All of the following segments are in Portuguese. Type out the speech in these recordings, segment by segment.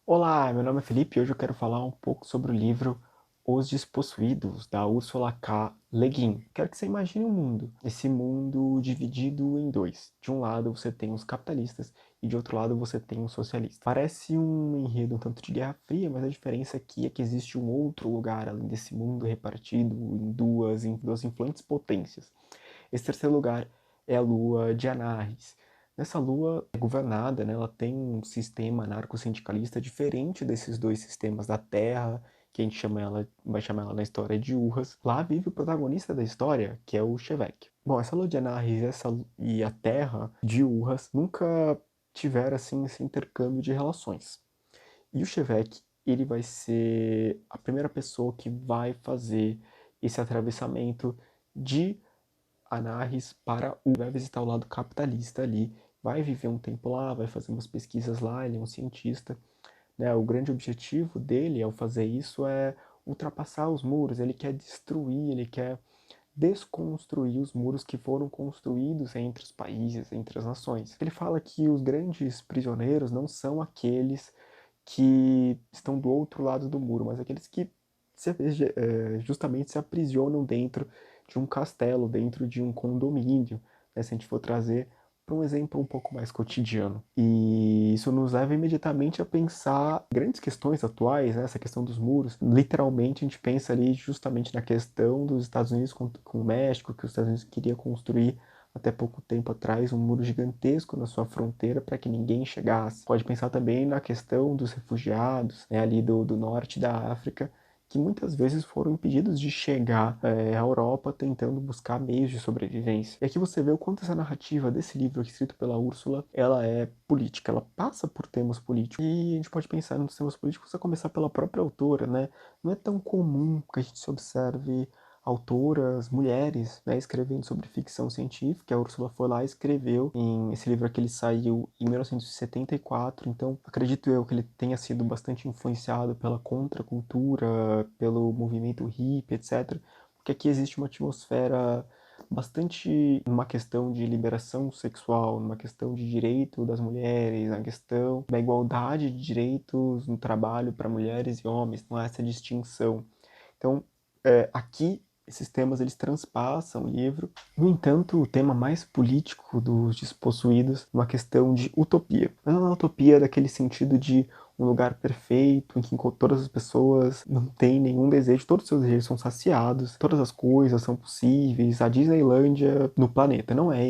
Olá, meu nome é Felipe e hoje eu quero falar um pouco sobre o livro Os Despossuídos, da Ursula K. Le Guin. Quero que você imagine um mundo, esse mundo dividido em dois. De um lado você tem os capitalistas e de outro lado você tem os socialistas. Parece um enredo um tanto de Guerra Fria, mas a diferença aqui é que existe um outro lugar além desse mundo repartido em duas influentes potências. Esse terceiro lugar é a lua de Anarres. Nessa lua é governada, né, ela tem um sistema anarco-sindicalista diferente desses dois sistemas da Terra, que a gente vai chamar ela na história de Urras. Lá vive o protagonista da história, que é o Shevek. Bom, essa lua de Anarres e a Terra de Urras nunca tiveram assim esse intercâmbio de relações. E o Shevek, ele vai ser a primeira pessoa que vai fazer esse atravessamento de Anarres para o vai visitar o lado capitalista ali, vai viver um tempo lá, vai fazer umas pesquisas lá, ele é um cientista, né? O grande objetivo dele ao fazer isso é ultrapassar os muros, ele quer destruir, ele quer desconstruir os muros que foram construídos entre os países, entre as nações. Ele fala que os grandes prisioneiros não são aqueles que estão do outro lado do muro, mas aqueles que justamente se aprisionam dentro de um castelo, dentro de um condomínio, né, se a gente for trazer para um exemplo um pouco mais cotidiano. E isso nos leva imediatamente a pensar grandes questões atuais, né, essa questão dos muros. Literalmente, a gente pensa ali justamente na questão dos Estados Unidos com o México, que os Estados Unidos queria construir até pouco tempo atrás um muro gigantesco na sua fronteira para que ninguém chegasse. Pode pensar também na questão dos refugiados, né, ali do norte da África, que muitas vezes foram impedidos de chegar à Europa tentando buscar meios de sobrevivência. E aqui você vê o quanto essa narrativa desse livro escrito pela Úrsula, ela é política, ela passa por temas políticos. E a gente pode pensar nos temas políticos a começar pela própria autora, né? Não é tão comum que a gente se observe autoras, mulheres, né, escrevendo sobre ficção científica. A Ursula foi lá e escreveu em esse livro que ele saiu em 1974, então acredito eu que ele tenha sido bastante influenciado pela contracultura, pelo movimento hippie, etc. Porque aqui existe uma atmosfera bastante numa questão de liberação sexual, numa questão de direito das mulheres, na questão da igualdade de direitos no trabalho para mulheres e homens, não há essa distinção. Então, aqui esses temas eles transpassam o livro. No entanto, o tema mais político dos Despossuídos é uma questão de utopia. Não é uma utopia daquele sentido de um lugar perfeito, em que todas as pessoas não têm nenhum desejo, todos os seus desejos são saciados, todas as coisas são possíveis, a Disneylândia no planeta. Não é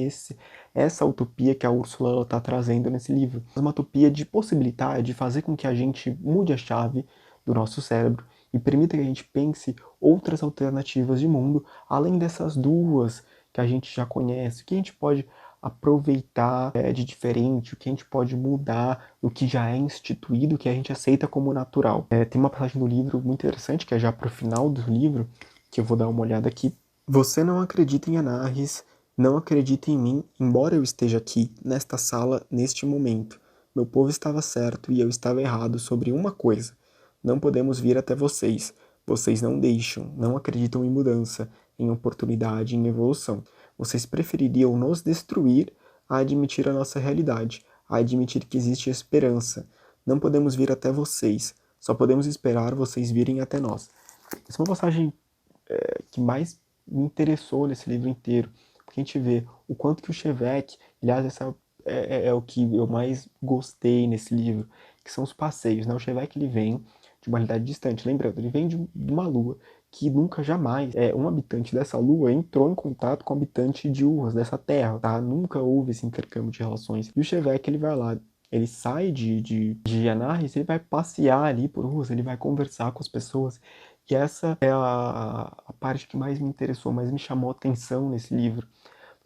essa utopia que a Úrsula está trazendo nesse livro. É uma utopia de possibilitar, de fazer com que a gente mude a chave do nosso cérebro e permita que a gente pense outras alternativas de mundo, além dessas duas que a gente já conhece, o que a gente pode aproveitar de diferente, o que a gente pode mudar do que já é instituído, o que a gente aceita como natural. Tem uma passagem do livro muito interessante, que é já para o final do livro, que eu vou dar uma olhada aqui. Você não acredita em Anarres, não acredita em mim, embora eu esteja aqui, nesta sala, neste momento. Meu povo estava certo e eu estava errado sobre uma coisa. Não podemos vir até vocês. Vocês não deixam, não acreditam em mudança, em oportunidade, em evolução. Vocês prefeririam nos destruir a admitir a nossa realidade, a admitir que existe esperança. Não podemos vir até vocês, só podemos esperar vocês virem até nós. Essa é uma passagem que mais me interessou nesse livro inteiro, porque a gente vê o quanto que o Chevette, aliás, essa é o que eu mais gostei nesse livro, que são os passeios, né? O Chevette, ele vem de uma realidade distante, lembrando, ele vem de uma lua que nunca jamais um habitante dessa lua entrou em contato com um habitante de Urras, dessa terra, tá? Nunca houve esse intercâmbio de relações. E o Chevette, ele vai lá, ele sai de Anarres, ele vai passear ali por Urras, ele vai conversar com as pessoas, e essa é a parte que mais me interessou, mais me chamou a atenção nesse livro.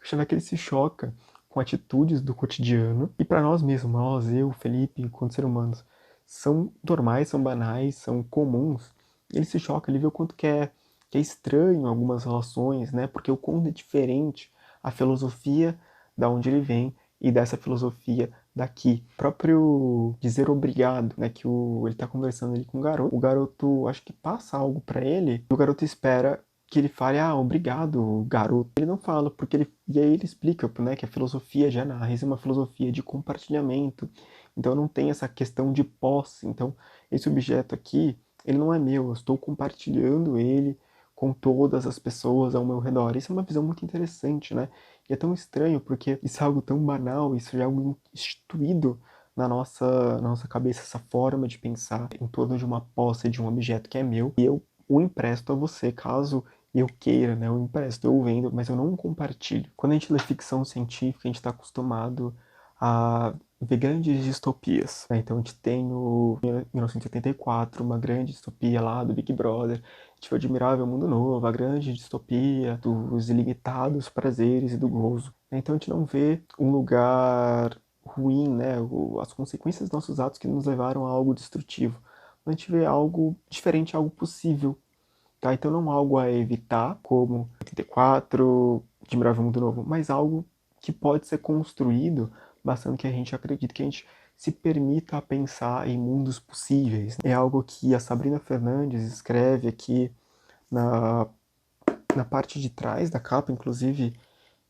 Você vê que ele se choca com atitudes do cotidiano, e para nós mesmos, nós, eu, Felipe, enquanto seres humanos, são normais, são banais, são comuns. Ele se choca, ele vê o quanto que é estranho algumas relações, né? Porque o quanto é diferente a filosofia da onde ele vem e dessa filosofia daqui. O próprio dizer obrigado, né? Que ele tá conversando ali com o garoto acho que passa algo para ele, e o garoto espera que ele fale, ah, obrigado, garoto. Ele não fala, porque ele. E aí ele explica, né, que a filosofia de Anarres é uma filosofia de compartilhamento, Então não tem essa questão de posse. Então esse objeto aqui, ele não é meu, eu estou compartilhando ele com todas as pessoas ao meu redor. Isso é uma visão muito interessante, né? E é tão estranho porque isso é algo tão banal, isso já é algo instituído na nossa cabeça, essa forma de pensar em torno de uma posse de um objeto que é meu e eu o empresto a você, caso eu queira, né? Eu empresto, eu vendo, mas eu não compartilho. Quando a gente lê ficção científica, a gente está acostumado a ver grandes distopias, né? Então a gente tem o 1984, uma grande distopia lá do Big Brother, a gente vê o Admirável Mundo Novo, a grande distopia dos ilimitados prazeres e do gozo. Então a gente não vê um lugar ruim, né? As consequências dos nossos atos que nos levaram a algo destrutivo. A gente vê algo diferente, algo possível, tá? Então não algo a evitar, como 84, Admirável Mundo Novo, mas algo que pode ser construído, bastando que a gente acredite, que a gente se permita pensar em mundos possíveis. É algo que a Sabrina Fernandes escreve aqui na, na parte de trás da capa, inclusive,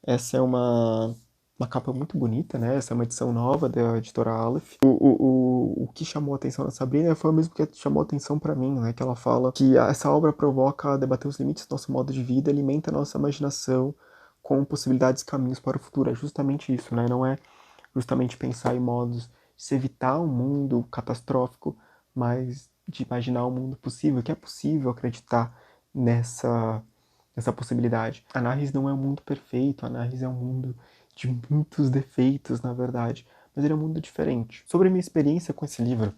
essa é uma capa muito bonita, né? Essa é uma edição nova da editora Aleph. O que chamou a atenção da Sabrina foi o mesmo que chamou a atenção para mim, né? Que ela fala que essa obra provoca a debater os limites do nosso modo de vida, alimenta a nossa imaginação com possibilidades e caminhos para o futuro. É justamente isso, né? Não é justamente pensar em modos de se evitar um mundo catastrófico, mas de imaginar um mundo possível, que é possível acreditar nessa possibilidade. Anarres não é um mundo perfeito, Anarres é um mundo de muitos defeitos, na verdade, mas ele é um mundo diferente. Sobre a minha experiência com esse livro,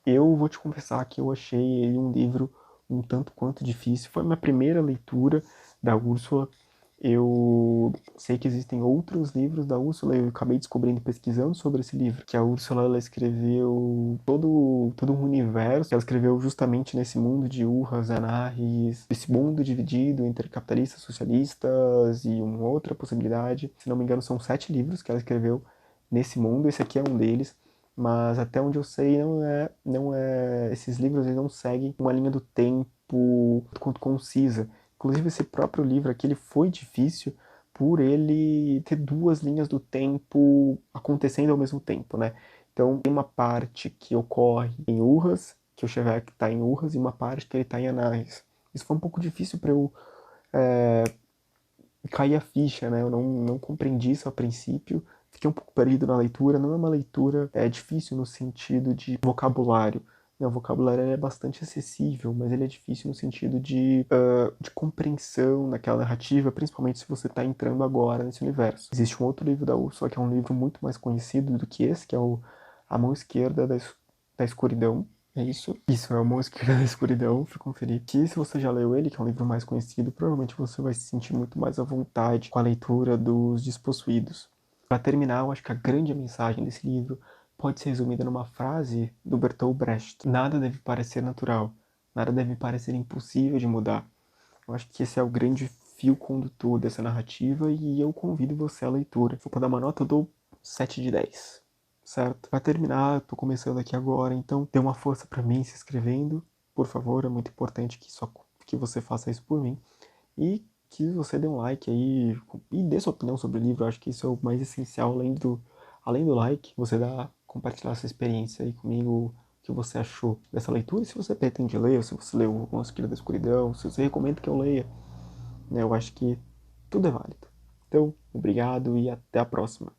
eu vou te confessar que eu achei ele um livro um tanto quanto difícil. Foi a minha primeira leitura da Úrsula. Eu sei que existem outros livros da Úrsula, eu acabei descobrindo pesquisando sobre esse livro, que a Úrsula ela escreveu todo um universo, ela escreveu justamente nesse mundo de Urras, Anarres, esse mundo dividido entre capitalistas, socialistas e uma outra possibilidade. Se não me engano, são 7 livros que ela escreveu nesse mundo, esse aqui é um deles. Mas até onde eu sei, esses livros eles não seguem uma linha do tempo quanto concisa. Inclusive, esse próprio livro aqui ele foi difícil por ele ter duas linhas do tempo acontecendo ao mesmo tempo, né? Então, tem uma parte que ocorre em Urras, que o Shevek está em Urras, e uma parte que ele está em Anais. Isso foi um pouco difícil para eu cair a ficha, né? Eu não compreendi isso a princípio, fiquei um pouco perdido na leitura. Não é uma leitura difícil no sentido de vocabulário, né? O vocabulário é bastante acessível, mas ele é difícil no sentido de compreensão naquela narrativa, principalmente se você está entrando agora nesse universo. Existe um outro livro da Ursula que é um livro muito mais conhecido do que esse, que é o A Mão Esquerda da Escuridão. É isso. Isso, é o Mão Esquerda da Escuridão, fui conferir. Que se você já leu ele, que é um livro mais conhecido, provavelmente você vai se sentir muito mais à vontade com a leitura dos Despossuídos. Para terminar, eu acho que a grande mensagem desse livro pode ser resumida numa frase do Bertolt Brecht. Nada deve parecer natural, nada deve parecer impossível de mudar. Eu acho que esse é o grande fio condutor dessa narrativa e eu convido você à leitura. Se for para dar uma nota, eu dou 7 de 10, certo? Para terminar, eu tô começando aqui agora, então dê uma força para mim se inscrevendo, por favor, é muito importante que você faça isso por mim. E que você dê um like aí e dê sua opinião sobre o livro. Eu acho que isso é o mais essencial, além do like, você compartilhar sua experiência aí comigo, o que você achou dessa leitura, e se você pretende ler, ou se você leu O Mosquito da Escuridão, se você recomenda que eu leia, né? Eu acho que tudo é válido. Então, obrigado e até a próxima.